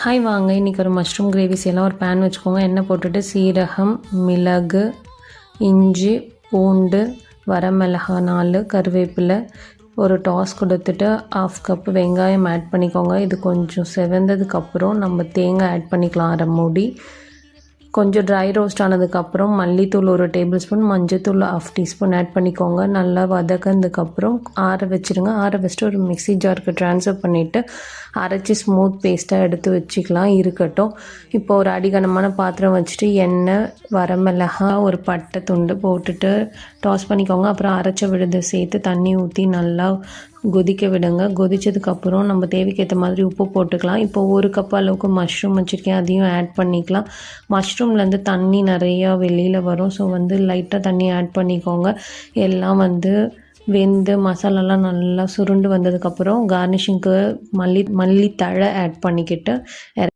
Hi வாங்க, இன்றைக்கி ஒரு மஷ்ரூம் கிரேவி செய்யலாம். ஒரு பேன் வச்சுக்கோங்க. எண்ணெய் போட்டுட்டு சீரகம், மிளகு, இஞ்சி, பூண்டு, வரமிளகாய் 4, கருவேப்பிலை ஒரு டாஸ் கொடுத்துட்டு 1/2 கப் வெங்காயம் ஆட் பண்ணிக்கோங்க. இது கொஞ்சம் செவந்ததுக்கப்புறம் நம்ம தேங்காய் ஆட் பண்ணிக்கலாம் 1/2 மூடி. கொஞ்சம் ட்ரை ரோஸ்ட் ஆனதுக்கப்புறம் மல்லித்தூள் 1 டேபிள் ஸ்பூன், மஞ்சத்தூள் 1/2 டீஸ்பூன் ஆட் பண்ணிக்கோங்க. நல்லா வதக்கினதுக்கப்புறம் ஆற வச்சுருங்க. ஆற வச்சுட்டு ஒரு மிக்ஸி ஜாருக்கு ட்ரான்ஸ்ஃபர் பண்ணிவிட்டு அரைச்சி ஸ்மூத் பேஸ்ட்டாக எடுத்து வச்சுக்கலாம். இருக்கட்டும். இப்போ ஒரு அடிகனமான பாத்திரம் வச்சுட்டு எண்ணெய், வரமிளகாய், ஒரு பட்டை துண்டு போட்டுட்டு டாஸ் பண்ணிக்கோங்க. அப்புறம் அரைச்ச விழுதை சேர்த்து தண்ணி ஊற்றி நல்லா கொதிக்க விடுங்க. கொதித்ததுக்கப்புறம் நம்ம தேவைக்கேற்ற மாதிரி உப்பு போட்டுக்கலாம். இப்போ 1 கப் அளவுக்கு மஷ்ரூம் வச்சுருக்கேன், அதையும் ஆட் பண்ணிக்கலாம். மஷ்ரூம்லேருந்து தண்ணி நிறையா வெளியில் வரும். ஸோ லைட்டாக தண்ணி ஆட் பண்ணிக்கோங்க. எல்லாம் வெந்து மசாலாலாம் நல்லா சுருண்டு வந்ததுக்கப்புறம் கார்னிஷிங்க்கு மல்லித்தழை ஆட் பண்ணிக்கிட்டு